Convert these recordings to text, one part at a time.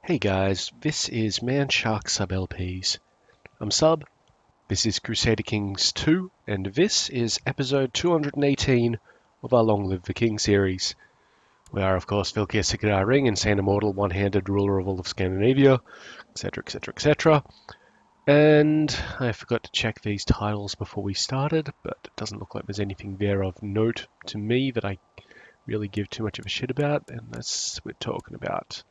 Hey guys, this is Man Shark Sub LPs. I'm Sub, this is Crusader Kings II, and this is episode 218 of our Long Live the King series. We are, of course, Vilkir Sikadar Ring, insane immortal, one-handed ruler of all of Scandinavia, etc, etc, etc. And I forgot to check these titles before we started, but it doesn't look like there's anything there of note to me that I really give too much of a shit about, unless we're talking about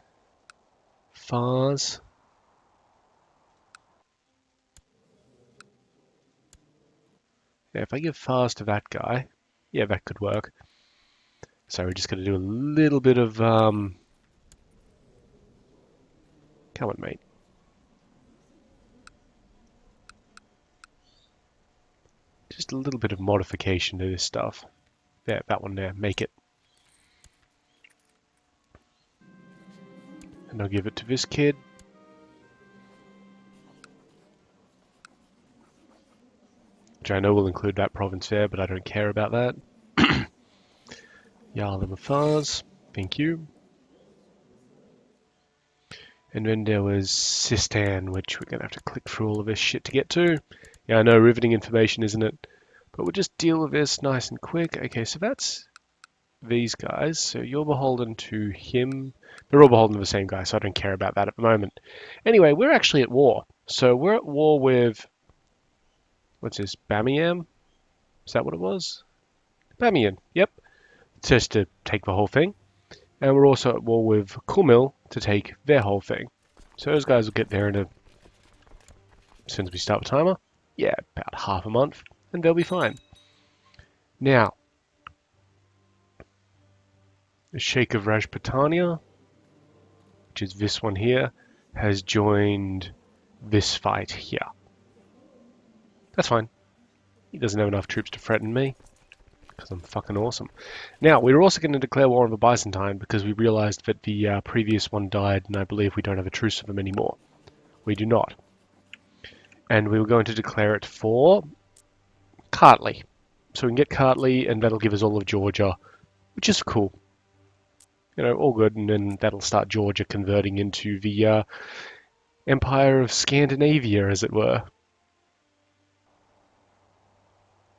Fars. Yeah, if I give Fars to that guy, yeah, that could work. So we're just going to do a little bit of, come on, mate. Just a little bit of modification to this stuff. Yeah, that one there, make it. And I'll give it to this kid. Which I know will include that province there, but I don't care about that. Jarl of Fars, thank you. And then there was Sistan, which we're going to have to click through all of this shit to get to. Yeah, I know, riveting information, isn't it? But we'll just deal with this nice and quick. Okay, so that's these guys. So you're beholden to him. They're all beholden to the same guy, so I don't care about that at the moment. Anyway, we're actually at war. So we're at war with, what's this, Bamiyan? Is that what it was? Bamiyan, yep. Just to take the whole thing. And we're also at war with Kumil to take their whole thing. So those guys will get there as soon as we start the timer. Yeah, about half a month, and they'll be fine. Now, the Sheikh of Rajputania, which is this one here, has joined this fight here. That's fine. He doesn't have enough troops to threaten me, because I'm fucking awesome. Now, we're also going to declare war on the Byzantine, because we realized that the previous one died, and I believe we don't have a truce with them anymore. We do not. And we were going to declare it for Kartli. So we can get Kartli, and that'll give us all of Georgia, which is cool. You know, all good, and then that'll start Georgia converting into the Empire of Scandinavia, as it were.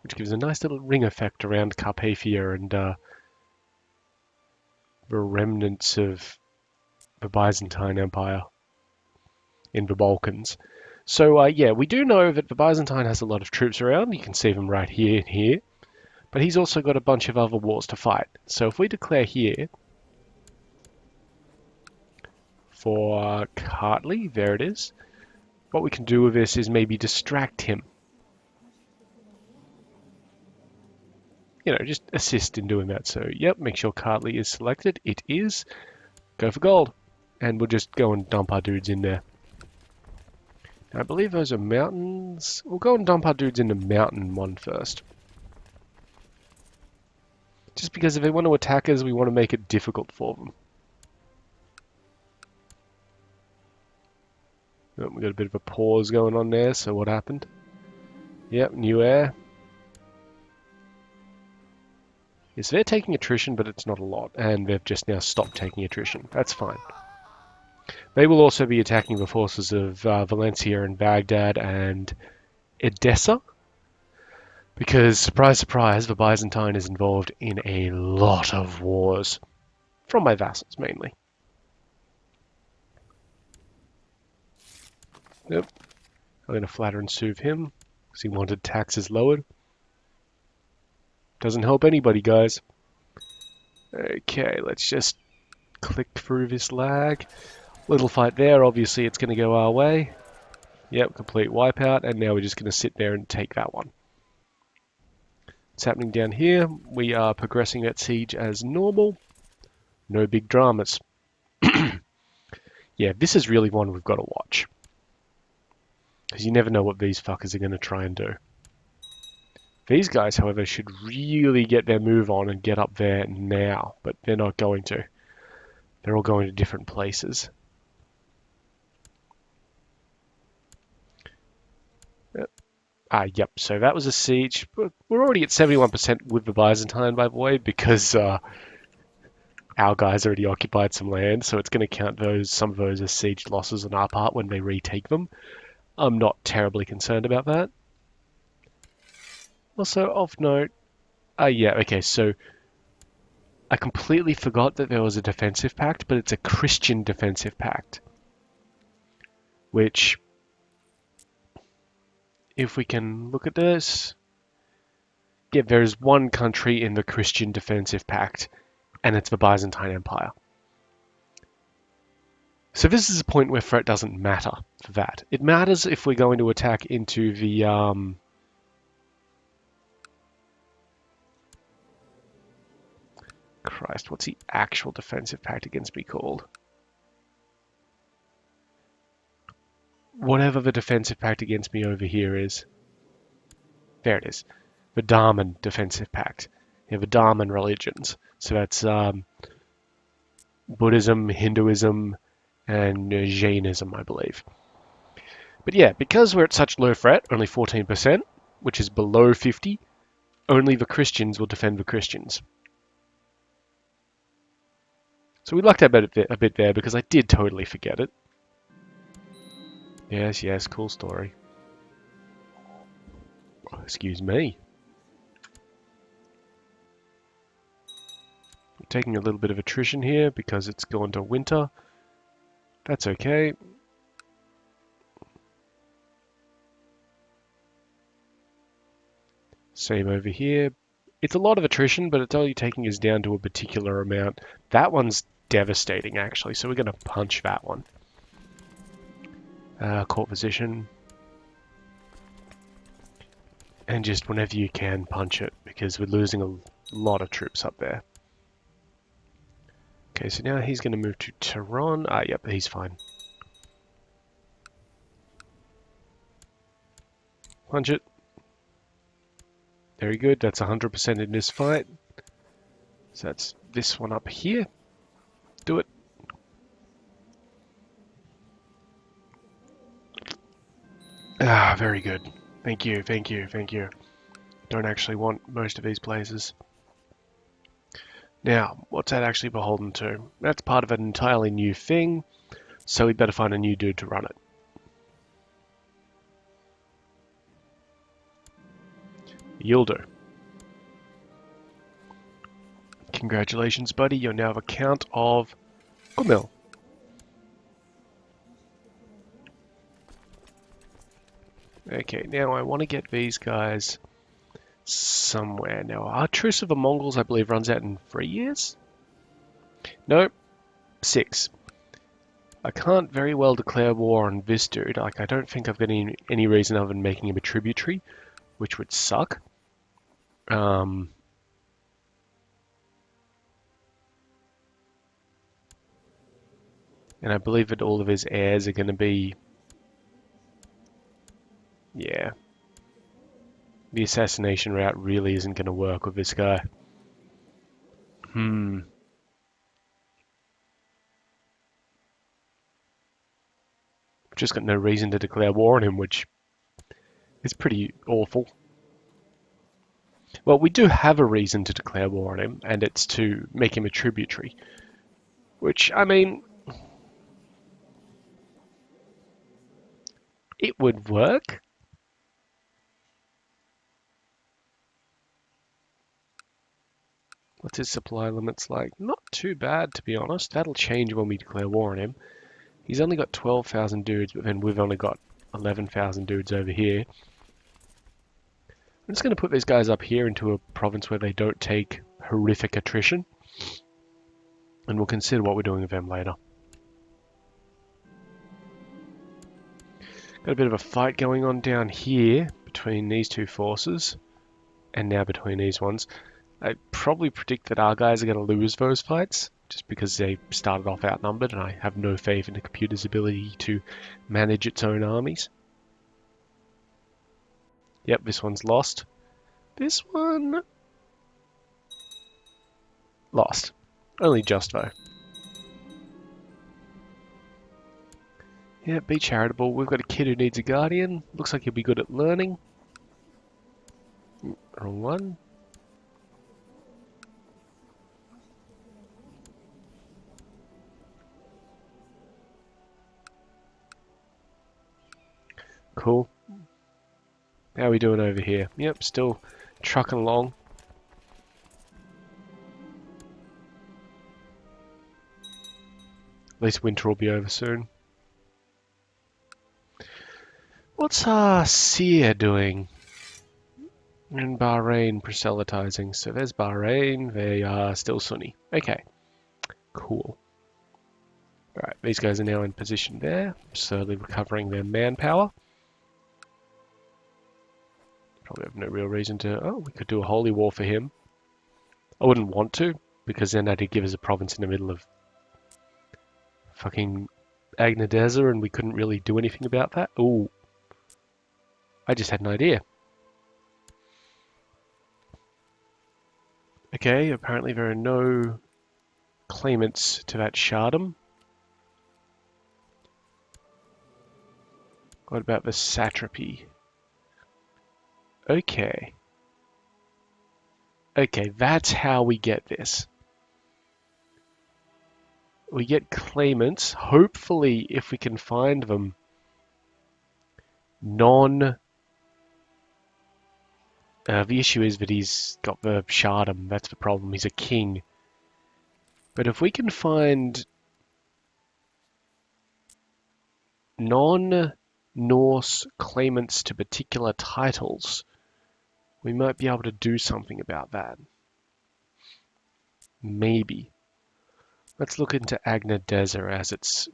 Which gives a nice little ring effect around Carpathia and the remnants of the Byzantine Empire in the Balkans. So, yeah, we do know that the Byzantine has a lot of troops around. You can see them right here and here. But he's also got a bunch of other wars to fight. So if we declare here for Kartli, there it is. What we can do with this is maybe distract him. You know, just assist in doing that. So, yep, make sure Kartli is selected. It is. Go for gold. And we'll just go and dump our dudes in there. Now, I believe those are mountains. We'll go and dump our dudes in the mountain one first. Just because if they want to attack us, we want to make it difficult for them. Oh, we got a bit of a pause going on there, so what happened? Yep, new air. Yes, they're taking attrition, but it's not a lot, and they've just now stopped taking attrition. That's fine. They will also be attacking the forces of Valencia and Baghdad and Edessa, because, surprise, surprise, the Byzantine is involved in a lot of wars, from my vassals mainly. Yep, I'm going to flatter and soothe him, because he wanted taxes lowered. Doesn't help anybody, guys. Okay, let's just click through this lag. Little fight there, obviously it's going to go our way. Yep, complete wipeout, and now we're just going to sit there and take that one. What's happening down here? We are progressing that siege as normal. No big dramas. Yeah, this is really one we've got to watch. Because you never know what these fuckers are going to try and do. These guys, however, should really get their move on and get up there now, but they're not going to. They're all going to different places. Yep, so that was a siege. We're already at 71% with the Byzantine, by the way, because our guys already occupied some land, so it's going to count some of those as siege losses on our part when they retake them. I'm not terribly concerned about that. Also, of note, yeah, okay, so I completely forgot that there was a defensive pact, but it's a Christian defensive pact. Which, if we can look at this, yeah, there's one country in the Christian defensive pact, and it's the Byzantine Empire. So this is a point where threat doesn't matter for that. It matters if we're going to attack into the Christ, what's the actual defensive pact against me called? Whatever the defensive pact against me over here is. There it is. The Dharman defensive pact. Yeah, the Dharman religions. So that's Buddhism, Hinduism, and Jainism, I believe. But yeah, because we're at such low threat, only 14%, which is below 50, only the Christians will defend the Christians. So we lucked out a bit there because I did totally forget it. Yes, yes, cool story. Oh, excuse me. We're taking a little bit of attrition here because it's gone to winter. That's okay. Same over here. It's a lot of attrition, but it's only taking us down to a particular amount. That one's devastating, actually, so we're going to punch that one. Court position. And just whenever you can, punch it, because we're losing a lot of troops up there. Okay, so now he's going to move to Tehran. Ah, yep, he's fine. Punch it. Very good, that's 100% in this fight. So that's this one up here. Do it. Ah, very good. Thank you, thank you, thank you. Don't actually want most of these places. Now, what's that actually beholden to? That's part of an entirely new thing, so we better find a new dude to run it. Yildo. Congratulations, buddy. You're now the Count of Gumil. Okay, now I want to get these guys somewhere. Now, our Truce of the Mongols, I believe, runs out in 3 years? No, 6. I can't very well declare war on this dude. Like, I don't think I've got any reason other than making him a tributary, which would suck. And I believe that all of his heirs are going to be... Yeah. The assassination route really isn't going to work with this guy. I've just got no reason to declare war on him, which is pretty awful. Well, we do have a reason to declare war on him, and it's to make him a tributary. Which, I mean... It would work. What's his supply limits like? Not too bad, to be honest. That'll change when we declare war on him. He's only got 12,000 dudes, but then we've only got 11,000 dudes over here. I'm just going to put these guys up here into a province where they don't take horrific attrition. And we'll consider what we're doing with them later. Got a bit of a fight going on down here between these two forces. And now between these ones. I probably predict that our guys are going to lose those fights. Just because they started off outnumbered and I have no faith in the computer's ability to manage its own armies. Yep, this one's lost. This one... lost. Only just, though. Yeah, be charitable. We've got a kid who needs a guardian. Looks like he'll be good at learning. Wrong one. cool. How are we doing over here? Yep, still trucking along. At least winter will be over soon. What's Seer doing? In Bahrain, proselytizing. So there's Bahrain. They are still Sunni. Okay, cool. Alright, these guys are now in position there, slowly recovering their manpower. Probably have no real reason to... Oh, we could do a holy war for him. I wouldn't want to, because then that'd give us a province in the middle of fucking Agnadeza, and we couldn't really do anything about that. Ooh. I just had an idea. Okay, apparently there are no claimants to that Shardom. What about the satrapy? Okay. Okay, that's how we get this. We get claimants, hopefully, if we can find them, the issue is that he's got the Shardom, that's the problem, he's a king. But if we can find non-Norse claimants to particular titles, we might be able to do something about that. Maybe. Let's look into Agnadeza as its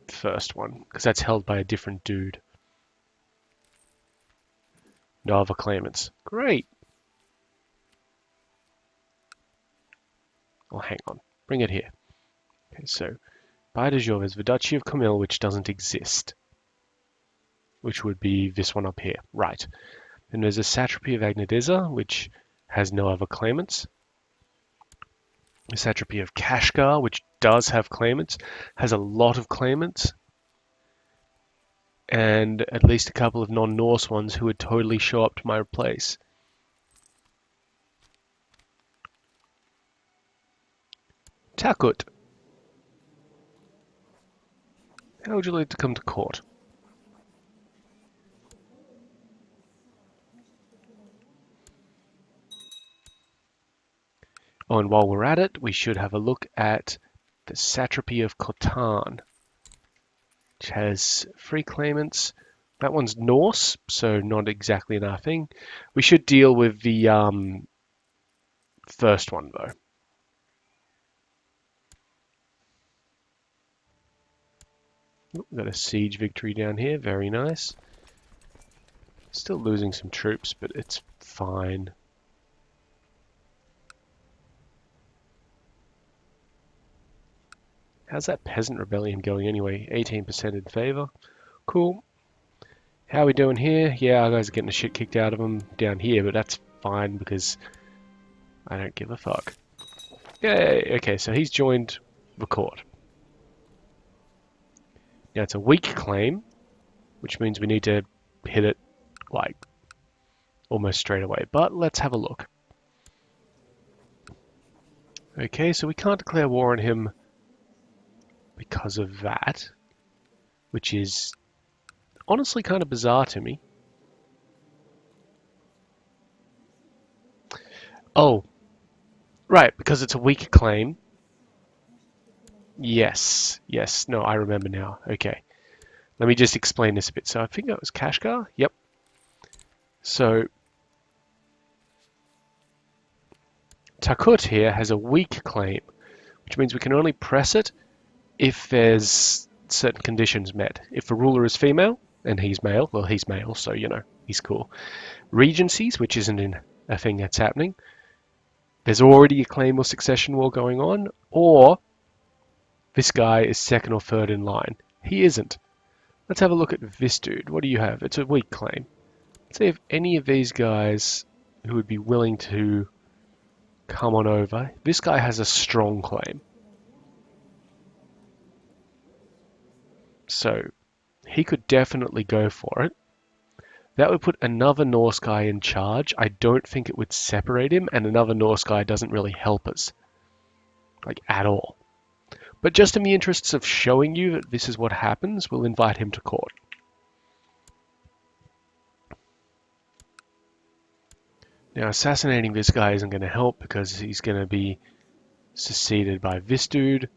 first one, because that's held by a different dude. No other claimants. Great! Oh, hang on. Bring it here. Okay, so, by de jure, there's the Duchy of Comil, which doesn't exist. Which would be this one up here. Right. Then there's a Satrapy of Agnadeza, which has no other claimants. The Satrapy of Kashgar, which does have claimants, has a lot of claimants. And at least a couple of non-Norse ones who would totally show up to my place. Takut. How would you like to come to court? Oh, and while we're at it, we should have a look at the Satrapy of Khotan, which has 3 claimants. That one's Norse, so not exactly nothing. We should deal with the first one, though. Ooh, got a siege victory down here, very nice. Still losing some troops, but it's fine. How's that peasant rebellion going anyway? 18% in favor. Cool. How are we doing here? Yeah, our guys are getting the shit kicked out of them down here, but that's fine because I don't give a fuck. Yay! Okay, so he's joined the court. Now it's a weak claim, which means we need to hit it like almost straight away. But let's have a look. Okay, so we can't declare war on him because of that, which is honestly kind of bizarre to me. Oh, right, because it's a weak claim. Yes, no, I remember now. Okay, let me just explain this a bit. So I think that was Kashgar. Yep. So Takut here has a weak claim, which means we can only press it if there's certain conditions met. If the ruler is female and he's male, well, he's male, so you know he's cool. Regencies, which isn't a thing that's happening. There's already a claim or succession war going on, or this guy is second or third in line. He isn't. Let's have a look at this dude. What do you have? It's a weak claim. Let's see if any of these guys who would be willing to come on over. This guy has a strong claim. So he could definitely go for it. That would put another Norse guy in charge. I don't think it would separate him, and another Norse guy doesn't really help us. Like, at all. But just in the interests of showing you that this is what happens, we'll invite him to court. Now, assassinating this guy isn't going to help because he's going to be succeeded by this dude.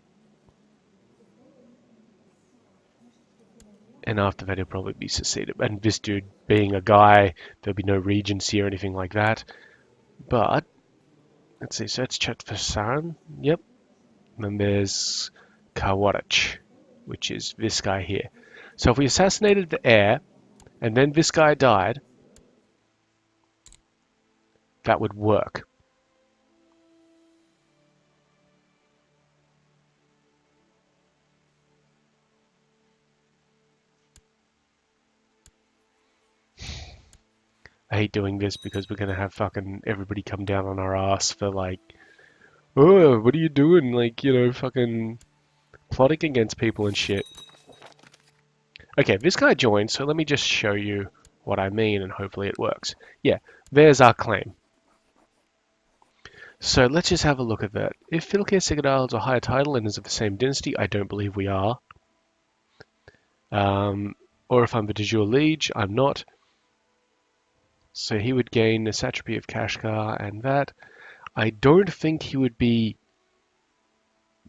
And after that, he'll probably be succeeded. And this dude being a guy, there'll be no regency or anything like that. But, let's see, so let's check for Saran. Yep. And then there's Kawarach, which is this guy here. So if we assassinated the heir, and then this guy died, that would work. I hate doing this because we're going to have fucking everybody come down on our ass for like, oh, what are you doing? Like, you know, fucking plotting against people and shit. Okay, this guy joined, so let me just show you what I mean and hopefully it works. Yeah, there's our claim. So let's just have a look at that. If Filcare Sigadal is a higher title and is of the same dynasty, I don't believe we are. Or if I'm the de jure liege, I'm not. So he would gain the satrapy of Kashgar and that. I don't think he would be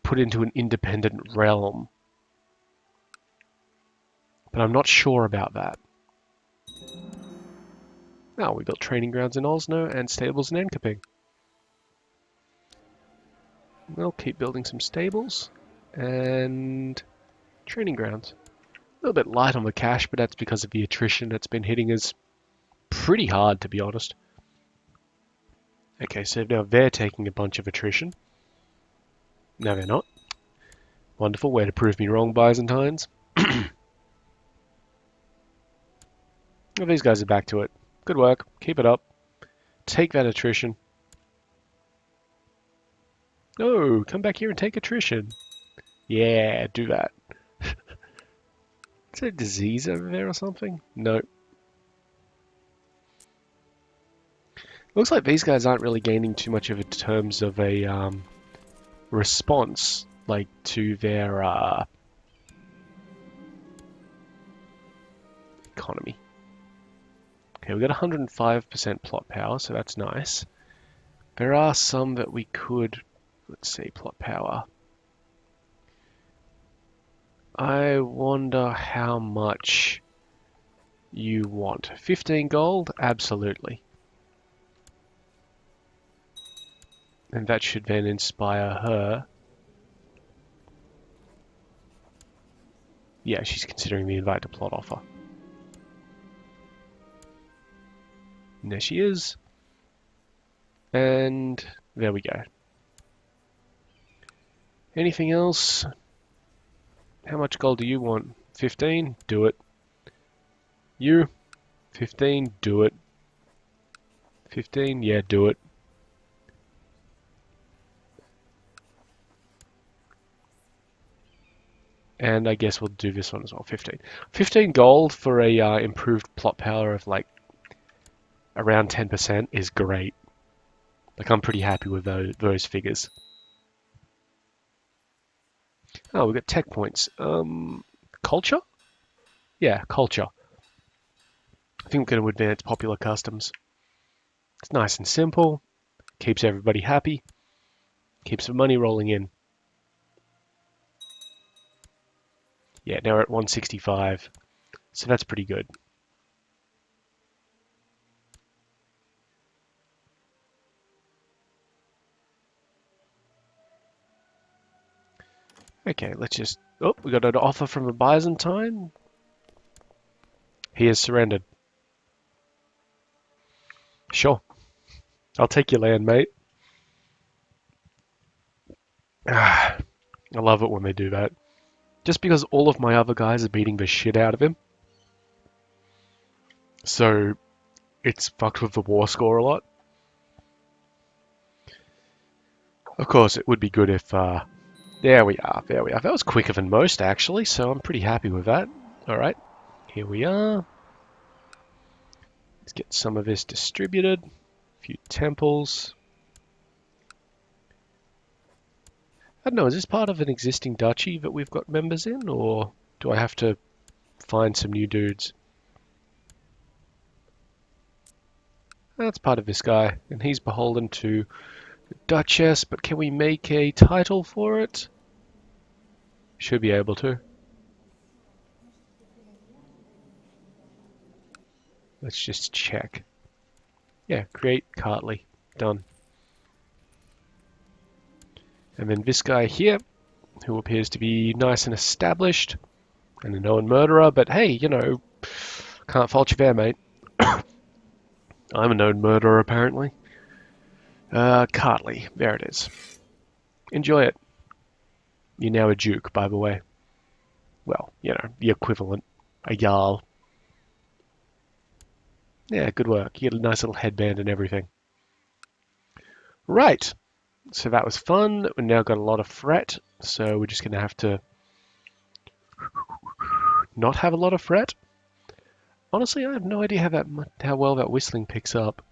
put into an independent realm. But I'm not sure about that. Now, we built training grounds in Osno and stables in Enkoping. We'll keep building some stables and training grounds. A little bit light on the cash, but that's because of the attrition that's been hitting us pretty hard, to be honest. Okay, so now they're taking a bunch of attrition. No, they're not. Wonderful way to prove me wrong, Byzantines. Well, these guys are back to it. Good work. Keep it up. Take that attrition. No, come back here and take attrition. Yeah, do that. Is there a disease over there or something? No. Looks like these guys aren't really gaining too much of it in terms of a response, like to their economy. Okay, we got 105% plot power, so that's nice. There are some that we could, let's see, plot power. I wonder how much you want. 15 gold? Absolutely. And that should then inspire her. Yeah, she's considering the invite to plot offer. And there she is. And there we go. Anything else? How much gold do you want? 15? Do it. You? 15? Do it. 15? Yeah, do it. And I guess we'll do this one as well, 15. 15 gold for a improved plot power of like around 10% is great. Like I'm pretty happy with those figures. Oh, we've got tech points. Culture? Yeah, culture. I think we're going to advance popular customs. It's nice and simple. Keeps everybody happy. Keeps the money rolling in. Yeah, now we're at 165. So that's pretty good. Okay, let's just... Oh, we got an offer from a Byzantine. He has surrendered. Sure. I'll take your land, mate. I love it when they do that. Just because all of my other guys are beating the shit out of him. So, it's fucked with the war score a lot. Of course, it would be good if... there we are, there we are. That was quicker than most, actually, so I'm pretty happy with that. Alright, here we are. Let's get some of this distributed. A few temples. I don't know, is this part of an existing duchy that we've got members in, or do I have to find some new dudes? That's part of this guy, and he's beholden to the Duchess, but can we make a title for it? Should be able to. Let's just check. Yeah, create Cartley. Done. And then this guy here, who appears to be nice and established, and a known murderer, but hey, you know, can't fault you there, mate. I'm a known murderer, apparently. Cartley. There it is. Enjoy it. You're now a duke, by the way. Well, you know, the equivalent. A jarl. Yeah, good work. You get a nice little headband and everything. Right. So that was fun. We've now got a lot of fret, so we're just going to have to not have a lot of fret. Honestly, I have no idea how well that whistling picks up.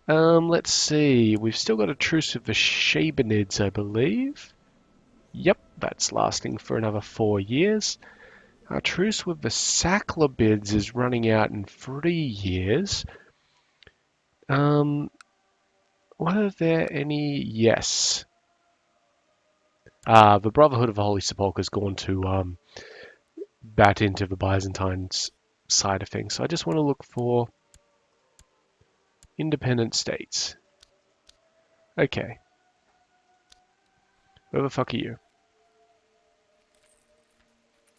Let's see. We've still got a truce with the Shabanids, I believe. Yep, that's lasting for another 4 years. Our truce with the Saclobids is running out in 3 years. Were there any? Yes. The Brotherhood of the Holy Sepulchre has gone to bat into the Byzantine's side of things. So I just want to look for independent states. Okay. Where the fuck are you?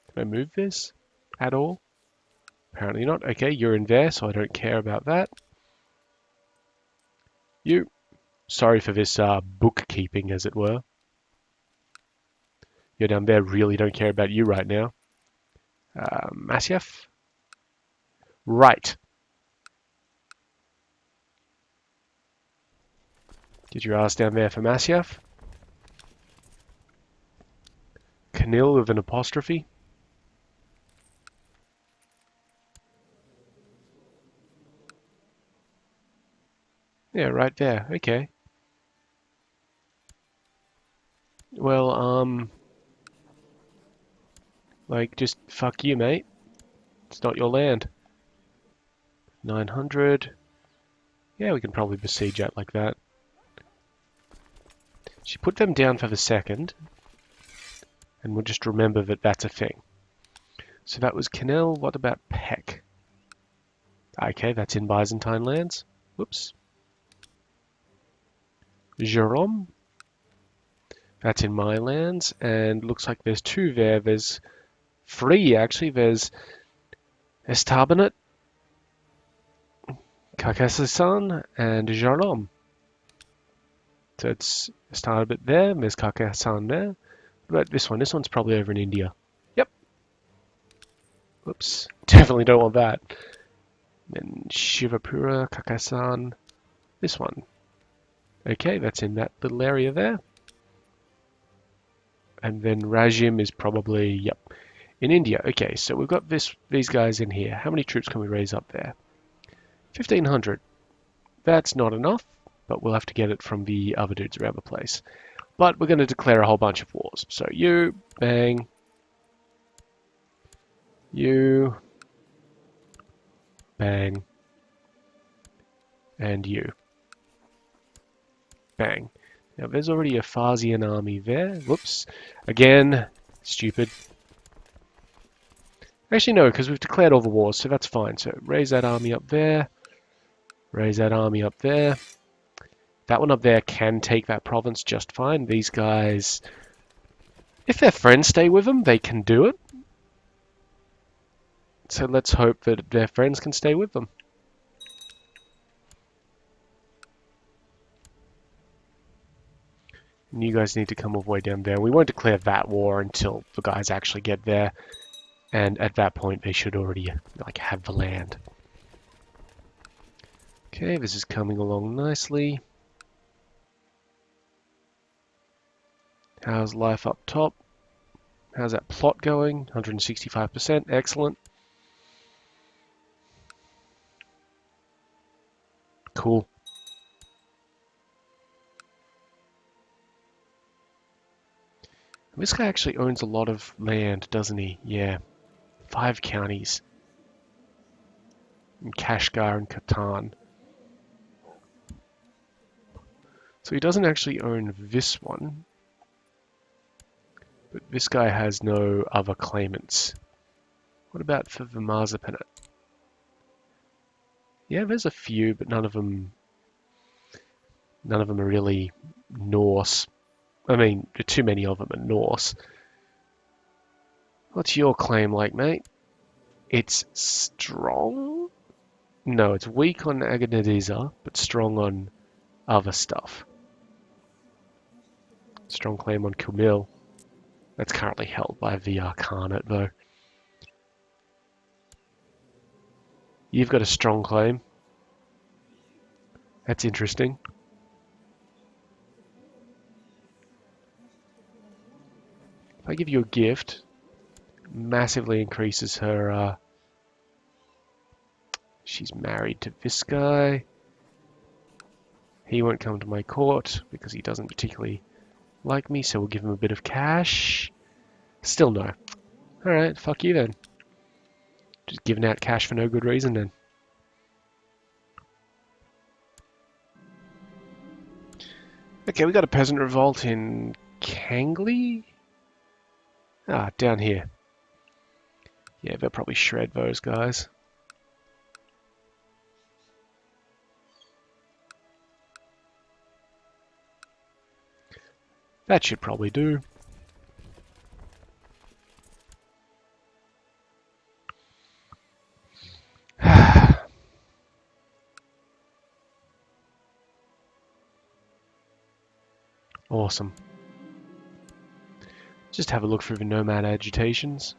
Can I move this at all? Apparently not. Okay, you're in there, so I don't care about that. You. Sorry for this bookkeeping, as it were. You're down there, really don't care about you right now. Masyaf? Right. Get your ass down there for Masyaf. Canil with an apostrophe. Yeah, right there. Okay. Well, like, just fuck you, mate. It's not your land. 900. Yeah, we can probably besiege that like that. She put them down for the second. And we'll just remember that that's a thing. So that was Canel. What about Peck? Okay, that's in Byzantine lands. Whoops. Jerome. That's in my lands. And looks like there's 2 there. There's 3, actually. There's Estabanat, Carcassonne, and Jerome. So it's Estabanat there. There's Carcassonne there. What about this one? This one's probably over in India. Yep. Whoops. Definitely don't want that. Then Shivapura, Carcassonne. This one. Okay, that's in that little area there. And then Rajim is probably, yep, in India. Okay, so we've got these guys in here. How many troops can we raise up there? 1,500. That's not enough, but we'll have to get it from the other dudes around the place. But we're going to declare a whole bunch of wars. So you, bang. You, bang. And you. Bang. Now there's already a Farsian army there. Whoops. Again, stupid. Actually no, because we've declared all the wars, so that's fine. So raise that army up there. Raise that army up there. That one up there can take that province just fine. These guys, if their friends stay with them, they can do it. So let's hope that their friends can stay with them. And you guys need to come all the way down there. We won't declare that war until the guys actually get there. And at that point, they should already like have the land. Okay, this is coming along nicely. How's life up top? How's that plot going? 165%. Excellent. Cool. This guy actually owns a lot of land, doesn't he? Yeah. 5 counties. In Kashgar and Khatan. So he doesn't actually own this one, but this guy has no other claimants. What about for the Marzipanet? Yeah, there's a few, but none of them are really Norse. I mean, too many of them are Norse. What's your claim like, mate? It's strong? No, it's weak on Agonadiza, but strong on other stuff. Strong claim on Kumil. That's currently held by the Arcanate, though. You've got a strong claim. That's interesting. If I give you a gift, massively increases her... she's married to this guy. He won't come to my court because he doesn't particularly like me, so we'll give him a bit of cash. Still no. Alright, fuck you then. Just giving out cash for no good reason then. Okay, we got a peasant revolt in Kangley? Ah, down here. Yeah, they'll probably shred those guys. That should probably do. Awesome. Just have a look through the nomad agitations.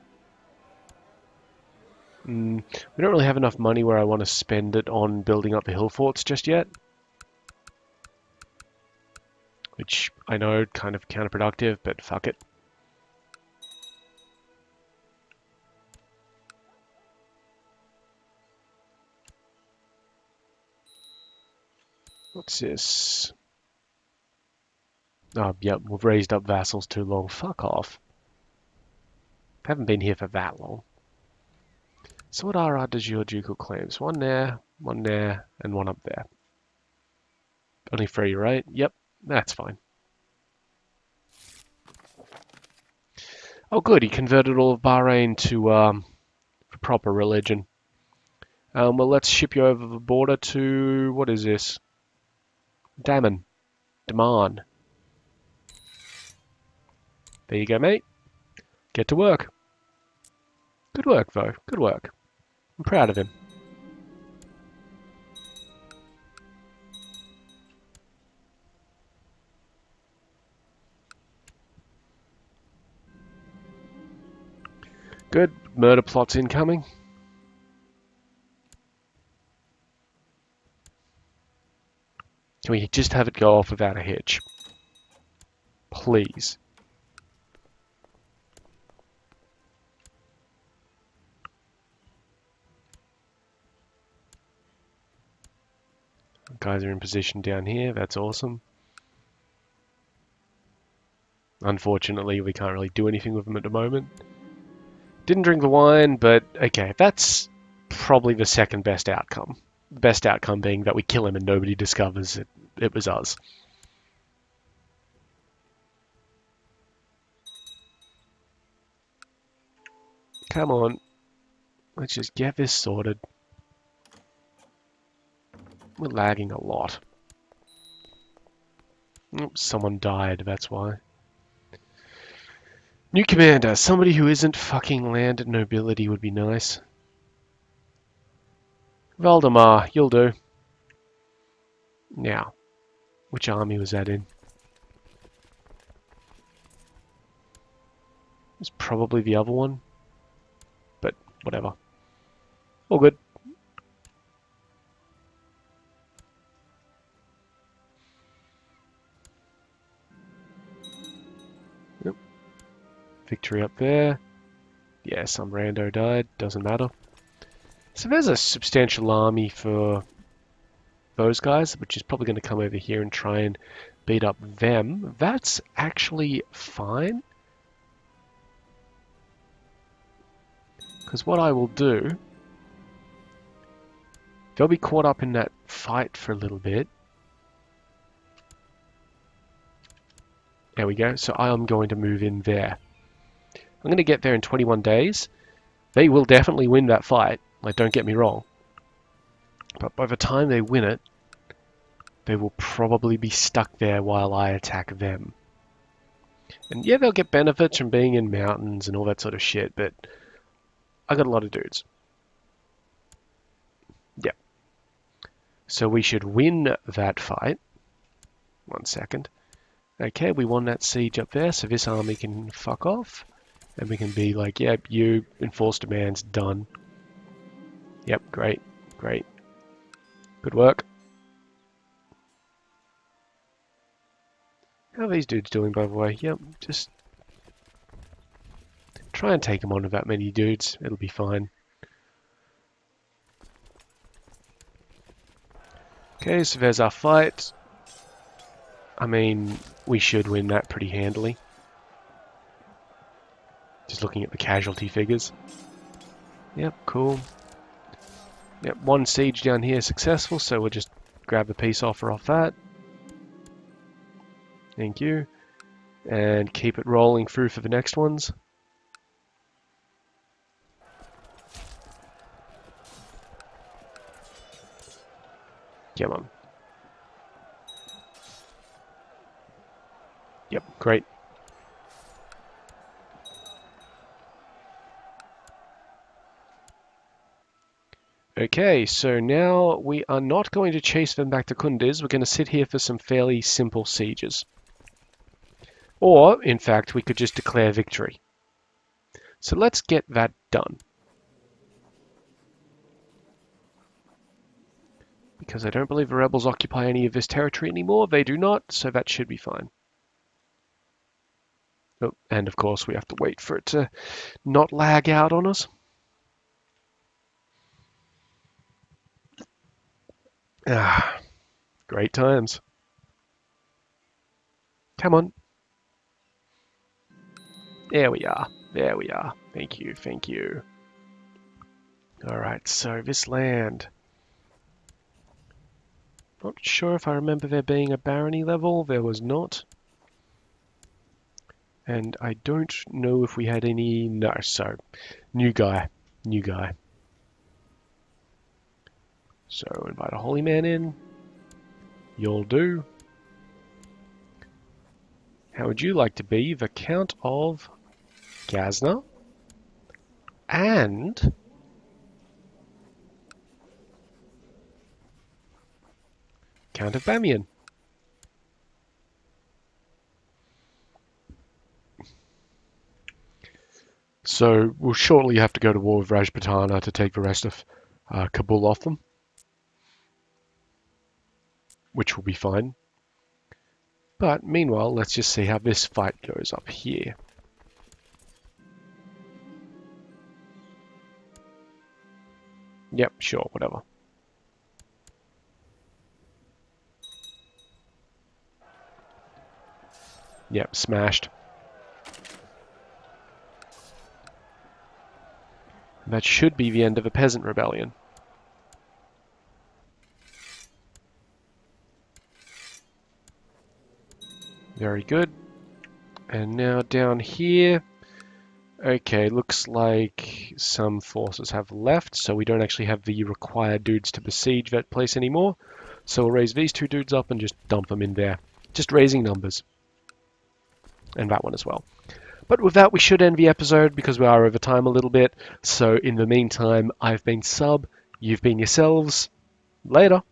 We don't really have enough money where I want to spend it on building up the hill forts just yet. Which I know, kind of counterproductive, but fuck it. What's this? Oh, yep, we've raised up vassals too long. Fuck off. Haven't been here for that long. So what are our de jure ducal claims? One there, and one up there. Only 3, right? Yep, that's fine. Oh good, he converted all of Bahrain to proper religion. Well, let's ship you over the border to... what is this? Daman. There you go, mate. Get to work. Good work, though. Good work. I'm proud of him. Good. Murder plots incoming. Can we just have it go off without a hitch? Please. Guys are in position down here. That's awesome. Unfortunately, we can't really do anything with them at the moment. Didn't drink the wine, but okay, that's probably the second best outcome. Best outcome being that we kill him and nobody discovers it was us. Come on. Let's just get this sorted. We're lagging a lot. Oops, someone died, that's why. New commander, somebody who isn't fucking landed nobility would be nice. Valdemar, you'll do. Now, which army was that in? It's probably the other one, but whatever. All good. Yep. Victory up there. Yeah, some rando died, doesn't matter. So there's a substantial army for those guys, which is probably going to come over here and try and beat up them. That's actually fine. Because what I will do, they'll be caught up in that fight for a little bit. There we go. So I am going to move in there. I'm going to get there in 21 days. They will definitely win that fight. Like, don't get me wrong. But by the time they win it, they will probably be stuck there while I attack them. And yeah, they'll get benefits from being in mountains and all that sort of shit, but I got a lot of dudes. Yep. So we should win that fight. 1 second. Okay, we won that siege up there, so this army can fuck off. And we can be like, yep, you enforce demands, done. Yep, great, great. Good work. How are these dudes doing, by the way? Yep, just try and take them on with that many dudes. It'll be fine. Okay, so there's our fight. I mean, we should win that pretty handily. Just looking at the casualty figures. Yep, cool. Yep, 1 siege down here successful, so we'll just grab the peace offer off that. Thank you. And keep it rolling through for the next ones. Come on. Yep, great. Okay, so now we are not going to chase them back to Kunduz. We're going to sit here for some fairly simple sieges. Or, in fact, we could just declare victory. So let's get that done. Because I don't believe the rebels occupy any of this territory anymore. They do not, so that should be fine. Oh, and of course we have to wait for it to not lag out on us. Ah, great times. Come on. There we are. There we are. Thank you. Thank you. Alright, so this land. Not sure if I remember there being a barony level. There was not. And I don't know if we had any... No, so new guy. New guy. So invite a holy man in. You'll do. How would you like to be the Count of Gazna and Count of Bamian? So we'll shortly have to go to war with Rajputana to take the rest of Kabul off them, which will be fine. But meanwhile, let's just see how this fight goes up here. Yep, sure, whatever. Yep, smashed. That should be the end of a peasant rebellion. Very good. And now down here. Okay, looks like some forces have left, so we don't actually have the required dudes to besiege that place anymore. So we'll raise these 2 dudes up and just dump them in there. Just raising numbers. And that one as well. But with that, we should end the episode because we are over time a little bit. So in the meantime, I've been Sub, you've been yourselves. Later.